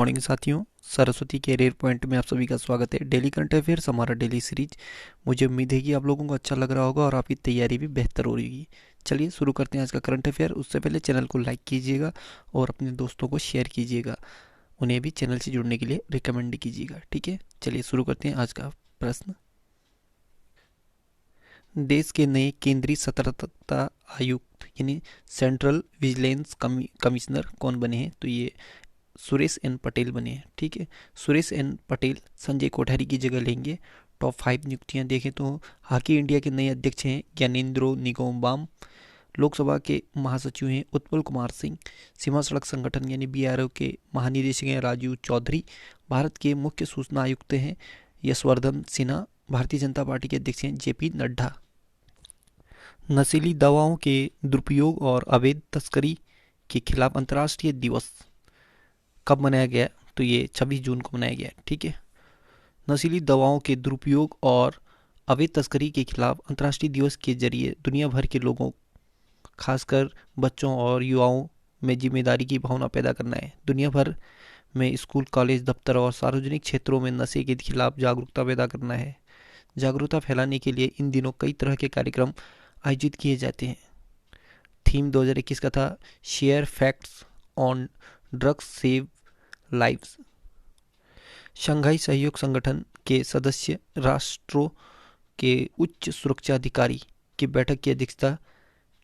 Morning साथियों। Saraswati career point में आप सभी का स्वागत है। डेली करंट अफेयर्स हमारा डेली सीरीज। मुझे उम्मीद है कि आप लोगों को अच्छा लग रहा होगा और आपकी तैयारी भी बेहतर हो रही होगी। चलिए शुरू करते हैं आज का करंट अफेयर। उससे पहले चैनल को लाइक कीजिएगा और अपने दोस्तों को शेयर कीजिएगा। उन्हें भी चैनल से जुड़ने के लिए रिकमेंड कीजिएगा। ठीक है, चलिए शुरू करते हैं आज का प्रश्न। देश के नए केंद्रीय सतर्कता आयुक्त यानी सेंट्रल विजिलेंस कमिश्नर कौन बने हैं? तो ये सुरेश एन पटेल बने हैं। ठीक है, सुरेश एन पटेल संजय कोठारी की जगह लेंगे। टॉप 5 नियुक्तियां देखें तो हॉकी इंडिया के नए अध्यक्ष हैं ज्ञानेंद्रो निगोम्बाम। लोकसभा के महासचिव हैं उत्पल कुमार सिंह। सीमा सड़क संगठन यानी बीआरओ के महानिदेशक हैं राजीव चौधरी। भारत के मुख्य सूचना आयुक्त हैं यशवर्धन सिन्हा। भारतीय जनता पार्टी के अध्यक्ष हैं जेपी नड्डा। नशीली दवाओं के दुरुपयोग और अवैध तस्करी के खिलाफ अंतर्राष्ट्रीय दिवस कब मनाया गया? तो ये 26 जून को मनाया गया। ठीक है, नशीली दवाओं के दुरुपयोग और अवैध तस्करी के खिलाफ अंतर्राष्ट्रीय दिवस के जरिए दुनिया भर के लोगों, खासकर बच्चों और युवाओं में जिम्मेदारी की भावना पैदा करना है। दुनिया भर में स्कूल, कॉलेज, दफ्तर और सार्वजनिक क्षेत्रों में नशे के खिलाफ जागरूकता पैदा करना है। जागरूकता फैलाने के लिए इन दिनों कई तरह के कार्यक्रम आयोजित किए जाते हैं। थीम 2021 का था share facts on drugs save lives. Shanghai सहयोग संगठन के सदस्य राष्ट्रों के उच्च सुरक्षा अधिकारी की बैठक की अध्यक्षता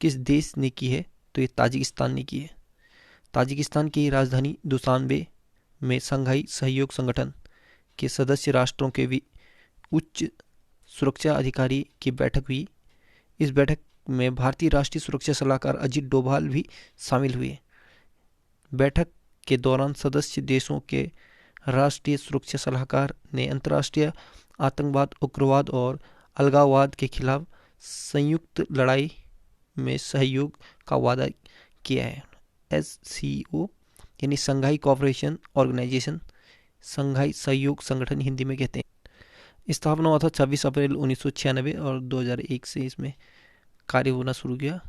किस देश ने की है? तो ये ताजिकिस्तान ने की है। ताजिकिस्तान की राजधानी दुशानबे में शंघाई सहयोग संगठन के सदस्य राष्ट्रों के भी उच्च सुरक्षा अधिकारी की बैठक हुई। इस बैठक में भारतीय राष्ट्रीय सुरक्षा सलाहकार अजित डोभाल भी शामिल हुए। बैठक के दौरान सदस्य देशों के राष्ट्रीय सुरक्षा सलाहकार ने अंतर्राष्ट्रीय आतंकवाद, उग्रवाद और अलगाववाद के खिलाफ संयुक्त लड़ाई में सहयोग का वादा किया है। SCO यानी शंघाई कोऑपरेशन ऑर्गेनाइजेशन, शंघाई सहयोग संगठन हिंदी में कहते हैं। स्थापना हुआ था 26 अप्रैल 1996 और 2001 से इसमें कार्य होना शुरू किया।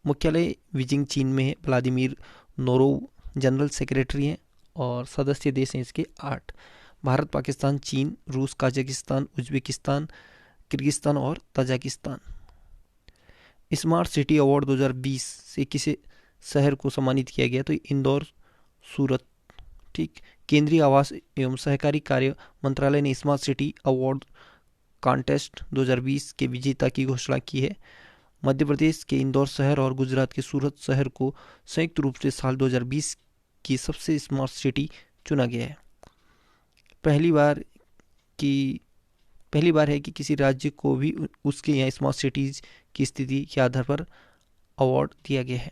मुख्यालय बीजिंग चीन में है। व्लादिमीर नोरोव जनरल सेक्रेटरी हैं और सदस्य देश हैं इसके 8। भारत, पाकिस्तान, चीन, रूस, कजाकिस्तान, उज्बेकिस्तान, किर्गिस्तान और तजाकिस्तान। स्मार्ट सिटी अवार्ड 2020 से किसे शहर को सम्मानित किया गया? तो इंदौर, सूरत। ठीक, केंद्रीय आवास एवं सहकारी कार्य मंत्रालय ने स्मार्ट सिटी अवार्ड कॉन्टेस्ट 2020 के विजेता की घोषणा की है। मध्य प्रदेश के इंदौर शहर और गुजरात के सूरत शहर को संयुक्त रूप से साल 2020 की सबसे स्मार्ट सिटी चुना गया है। पहली बार है कि किसी राज्य को भी उसके यहाँ स्मार्ट सिटीज की स्थिति के आधार पर अवार्ड दिया गया है।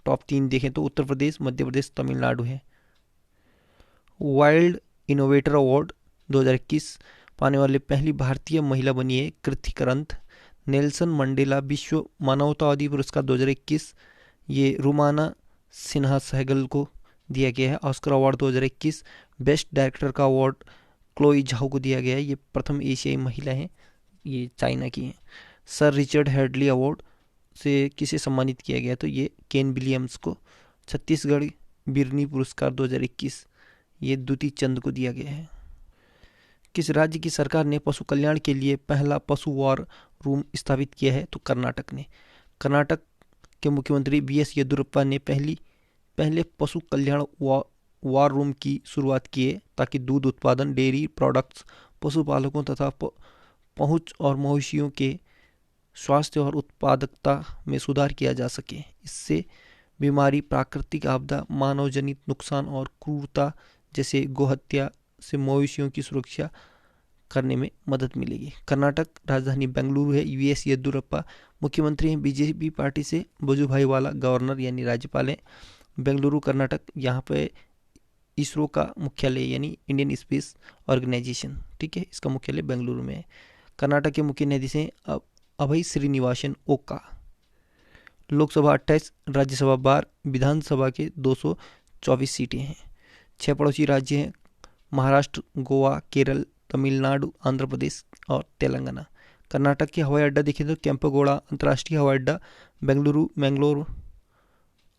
टॉप 3 देखें तो उत्तर प्रदेश, मध्य प्रदेश, तमिलनाडु है। वाइल्ड इनोवेटर अवार्ड 2021 पाने वाले पहली भारतीय महिला बनी है कृति करंत। नेल्सन मंडेला विश्व मानवतावादी पुरस्कार 2021 ये रुमाना सिन्हा सहगल को दिया गया है। ऑस्कर अवार्ड 2021 बेस्ट डायरेक्टर का अवार्ड क्लोई झाओ को दिया गया है। ये प्रथम एशियाई महिला हैं, ये चाइना की हैं। सर रिचर्ड हेडली अवार्ड से किसे सम्मानित किया गया? तो ये केन विलियम्स को। छत्तीसगढ़ बिरनी पुरस्कार 2021 ये द्युति चंद को दिया गया है। किस राज्य की सरकार ने पशु कल्याण के लिए पहला पशु वार रूम स्थापित किया है? तो कर्नाटक ने। कर्नाटक के मुख्यमंत्री BS येदियुरप्पा ने पहले पशु कल्याण वार रूम की शुरुआत की है ताकि दूध उत्पादन, डेयरी प्रोडक्ट्स, पशुपालकों तथा पहुंच और मवेशियों के स्वास्थ्य और उत्पादकता में सुधार किया जा सके। इससे बीमारी, प्राकृतिक आपदा, मानव जनित नुकसान और क्रूरता जैसे गोहत्या से मवेशियों की सुरक्षा करने में मदद मिलेगी। कर्नाटक राजधानी बेंगलुरु है। BS येदियुरप्पा मुख्यमंत्री हैं बीजेपी पार्टी से। वजुभाई वाला गवर्नर यानी राज्यपाल हैं। बेंगलुरु कर्नाटक, यहाँ पे इसरो का मुख्यालय यानी इंडियन स्पेस ऑर्गेनाइजेशन, ठीक है, इसका मुख्यालय बेंगलुरु में है। कर्नाटक के मुख्य न्यायाधीश हैं अभय श्रीनिवासन ओका। लोकसभा 28, राज्यसभा 12, विधानसभा के 224 सीटें हैं। 6 पड़ोसी राज्य हैं महाराष्ट्र, गोवा, केरल, तमिलनाडु, आंध्र प्रदेश और तेलंगाना। कर्नाटक के हवाई अड्डा देखें तो केंपेगौड़ा अंतर्राष्ट्रीय हवाई अड्डा, मैंगलोर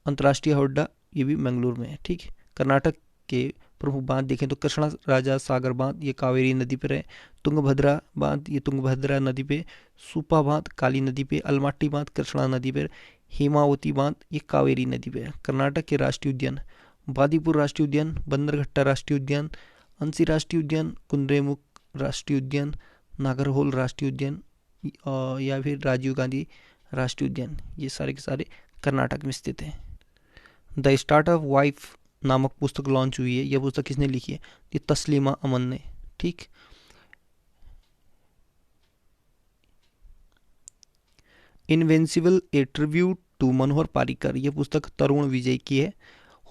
अंतर्राष्ट्रीय हवाई अड्डा ये भी मैंगलोर में है। ठीक है, कर्नाटक के प्रमुख बांध देखें तो कृष्णा राजा सागर बांध ये कावेरी नदी पर है, तुंगभद्रा बांध ये तुंगभद्रा नदी पे, सुपा बांध काली नदी पे, अलमाटी बांध कृष्णा नदी पर, हेमावती बांध ये कावेरी नदी पे है। कर्नाटक के राष्ट्रीय उद्यान बादीपुर राष्ट्रीय उद्यान, बंदरघट्टा राष्ट्रीय उद्यान, अंसी राष्ट्रीय उद्यान, कुंद्रेमुख राष्ट्रीय उद्यान, नागरहोल राष्ट्रीय उद्यान या फिर राजीव गांधी राष्ट्रीय उद्यान, ये सारे के सारे कर्नाटक में स्थित हैं। द स्टार्ट ऑफ वाइफ नामक पुस्तक लॉन्च हुई है। यह पुस्तक किसने लिखी है? ये तस्लीमा अमन ने। ठीक। Invincible a tribute to Manohar Parrikar, यह पुस्तक तरुण विजय की है।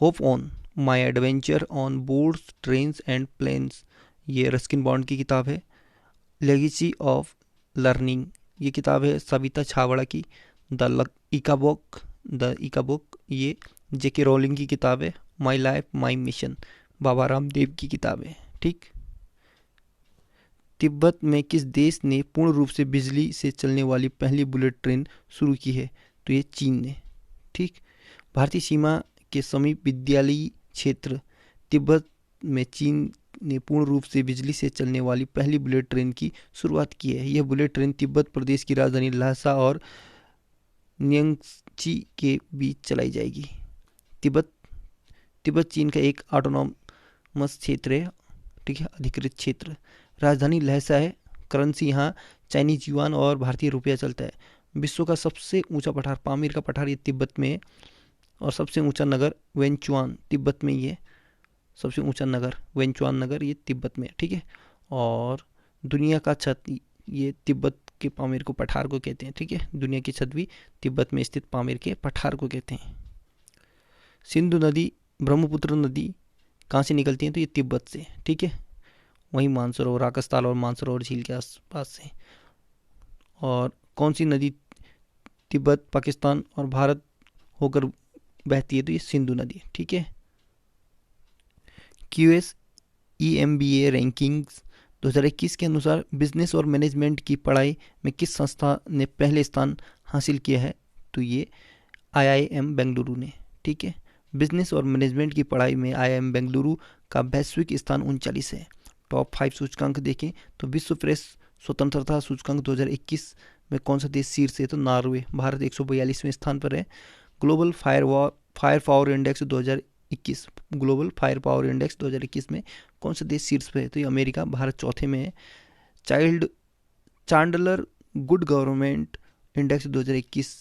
Hope on my adventure on boards trains and planes, ये रस्किन बॉन्ड की किताब है। लेगेसी ऑफ लर्निंग, ये किताब है सविता छावड़ा की। द इका बुक ये जेके रोलिंग की किताब है। My life my mission Baba Ramdev की किताब है। ठीक। तिब्बत में किस देश ने पूर्ण रूप से बिजली से चलने वाली पहली बुलेट ट्रेन शुरू की है? तो ये चीन ने। ठीक। भारतीय सीमा के समीप विद्यालयी क्षेत्र तिब्बत में चीन ने पूर्ण रूप से बिजली से चलने वाली पहली बुलेट ट्रेन की शुरुआत की है। यह बुलेट ट्रेन तिब्बत प्रदेश की राजधानी ल्हासा और न्यंगची के बीच चलाई जाएगी। तिब्बत चीन का एक ऑटोनॉमस क्षेत्र है। ठीक है, अधिकृत क्षेत्र। राजधानी ल्हासा है। करेंसी यहाँ चाइनीज युआन और भारतीय रुपया चलता है। विश्व का सबसे ऊंचा पठार पामीर का पठार ये तिब्बत में है और सबसे ऊंचा नगर वेंचुआन तिब्बत में ही है। सबसे ऊंचा नगर वेंचुआन नगर ये तिब्बत में है। ठीक है। और दुनिया का छत ये तिब्बत के पामीर को पठार को कहते हैं। ठीक है, दुनिया की छत भी तिब्बत में स्थित पामीर के पठार को कहते हैं। सिंधु नदी ब्रह्मपुत्र नदी कहाँ से निकलती है? तो ये तिब्बत से। ठीक है, वहीं मानसरोवर राकसताल और मानसरोवर झील के आसपास से। और कौन सी नदी तिब्बत पाकिस्तान और भारत होकर बहती है? तो ये सिंधु नदी। ठीक है। QS EMBA रैंकिंग्स 2021 के अनुसार बिजनेस और मैनेजमेंट की पढ़ाई में किस संस्था ने पहले स्थान हासिल किया है? तो ये IIM बेंगलुरु ने। ठीक है, बिजनेस और मैनेजमेंट की पढ़ाई में IIM बेंगलुरु का वैश्विक स्थान 39 है। टॉप 5 सूचकांक देखें तो विश्व प्रेस स्वतंत्रता सूचकांक 2021 में कौन सा देश शीर्ष है? तो नॉर्वे। भारत 142वें स्थान पर है। Global fire power index 2021 global fire power index 2021 में कौन सा देश शीर्ष पे है? तो ये अमेरिका। भारत चौथे में है। चांडलर गुड गवर्नमेंट इंडेक्स 2021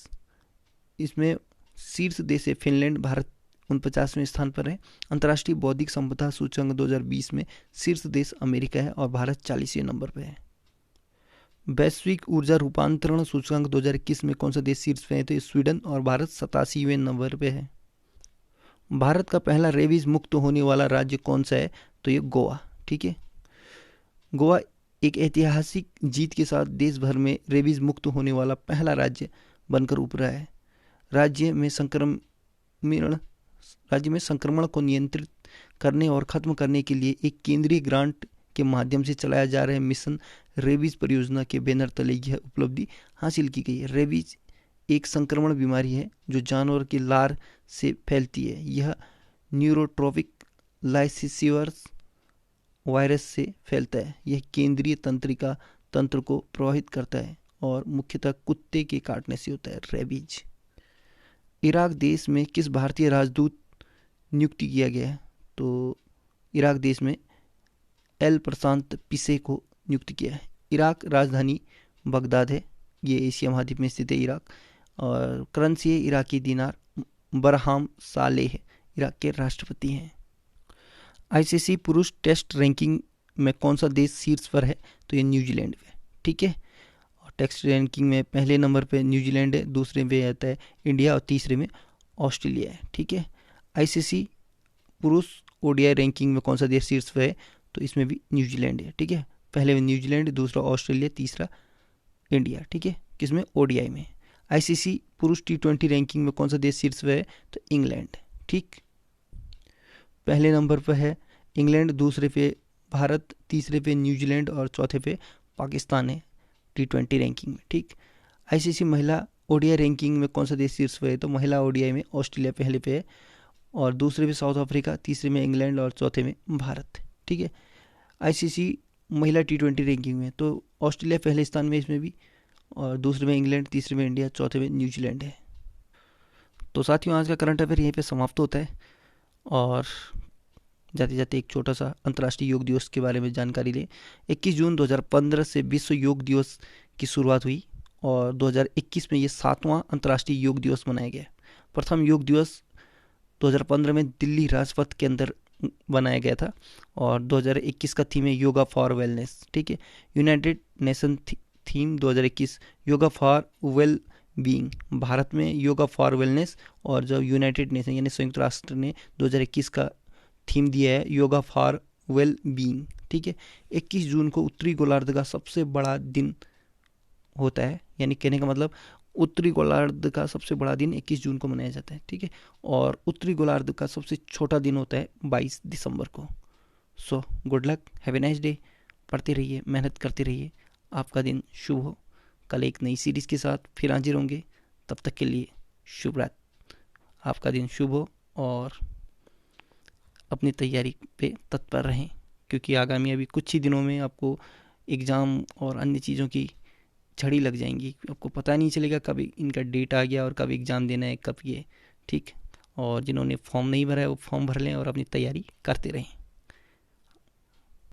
इसमें शीर्ष देश है फिनलैंड। भारत 49वें स्थान पर है। अंतर्राष्ट्रीय बौद्धिक संपदा सूचकांक 2020 में शीर्ष देश अमेरिका है और भारत 40वें नंबर पर है। वैश्विक ऊर्जा रूपांतरण सूचकांक 2021 में कौन सा देश शीर्ष पे है? तो स्वीडन और भारत 87वें नंबर पे है। भारत का पहला रेबीज मुक्त होने वाला राज्य कौन सा है? तो ये गोवा। ठीक है, गोवा एक ऐतिहासिक जीत के साथ देश भर में रेबीज मुक्त होने वाला पहला राज्य बनकर उभरा है। राज्य में संक्रमण को नियंत्रित करने और खत्म करने के लिए एक केंद्रीय ग्रांट के माध्यम से चलाया जा रहे मिशन रेबीज परियोजना के बैनर तले यह उपलब्धि हासिल की गई है। रेबीज एक संक्रमण बीमारी है जो जानवर के लार से फैलती है। यह न्यूरोट्रॉपिक लाइसिसिवर्स वायरस से फैलता है। यह केंद्रीय तंत्रिका तंत्र को प्रभावित करता है और मुख्यतः कुत्ते के काटने से होता है रेबीज। इराक देश में किस भारतीय राजदूत नियुक्ति किया गया है? तो इराक देश में एल प्रशांत पिसे को नियुक्त किया है। इराक राजधानी बगदाद है। ये एशिया महाद्वीप में स्थित है इराक। और करेंसी है इराकी दिनार। बरहाम सालेह इराक के राष्ट्रपति हैं। ICC पुरुष टेस्ट रैंकिंग में कौन सा देश शीर्ष पर है? तो ये न्यूजीलैंड है। ठीक है, और टेस्ट रैंकिंग में पहले नंबर पे न्यूजीलैंड है, दूसरे पे आता है इंडिया और तीसरे में ऑस्ट्रेलिया है। ठीक है, ICC पुरुष ODI रैंकिंग में कौन सा देश शीर्ष पर है? तो इसमें भी न्यूजीलैंड है। ठीक है, पहले में न्यूजीलैंड, दूसरा ऑस्ट्रेलिया, तीसरा इंडिया। ठीक है, किसमें? ODI में। ICC पुरुष T20 रैंकिंग में कौन सा देश शीर्ष पे है? तो इंग्लैंड। ठीक, पहले नंबर पर है इंग्लैंड, दूसरे पे भारत, तीसरे पे न्यूजीलैंड और चौथे पे पाकिस्तान है T20 रैंकिंग में। ठीक, ICC महिला ODI रैंकिंग में कौन सा देश शीर्ष पे है? तो महिला ODI में ऑस्ट्रेलिया पहले पे है और दूसरे में साउथ अफ्रीका, तीसरे में इंग्लैंड और चौथे में भारत। ठीक है। आईसीसी महिला T20 रैंकिंग में तो ऑस्ट्रेलिया पहले स्थान में इसमें भी, और दूसरे में इंग्लैंड, तीसरे में इंडिया, चौथे में न्यूजीलैंड है। तो साथियों, आज का करंट अफेयर यहीं पे समाप्त होता है। और जाते जाते एक छोटा सा अंतर्राष्ट्रीय योग दिवस के बारे में जानकारी लें। 21 जून 2015 से विश्व योग दिवस की शुरुआत हुई और 2021 में ये 7वां अंतर्राष्ट्रीय योग दिवस मनाया गया। प्रथम योग दिवस 2015 में दिल्ली राजपथ के अंदर बनाया गया था और 2021 का थीम है योगा फॉर वेलनेस। ठीक है। United nation theme 2021 yoga for well being, Bharat में योगा फॉर वेलनेस, और जो यूनाइटेड नेशन यानी संयुक्त राष्ट्र ने 2021 का थीम दिया है योगा फॉर वेल बीइंग। ठीक है। 21 जून को उत्तरी गोलार्ध का सबसे बड़ा दिन होता है, यानी कहने का मतलब उत्तरी गोलार्ध का सबसे बड़ा दिन 21 जून को मनाया जाता है। ठीक है। और उत्तरी गोलार्ध का सबसे छोटा दिन होता है 22 दिसंबर को। So good luck, have a nice day. पढ़ते रहिए, मेहनत करते रहिए, आपका दिन शुभ हो। कल एक नई सीरीज़ के साथ फिर हाजिर होंगे, तब तक के लिए शुभ रात। आपका दिन शुभ हो और अपनी तैयारी पे तत्पर रहें, क्योंकि आगामी अभी कुछ ही दिनों में आपको एग्ज़ाम और अन्य चीज़ों की झड़ी लग जाएंगी। आपको पता नहीं चलेगा कब इनका डेट आ गया और कब एग्ज़ाम देना है, कब ये। ठीक। और जिन्होंने फॉर्म नहीं भरा है वो फॉर्म भर लें और अपनी तैयारी करते रहें।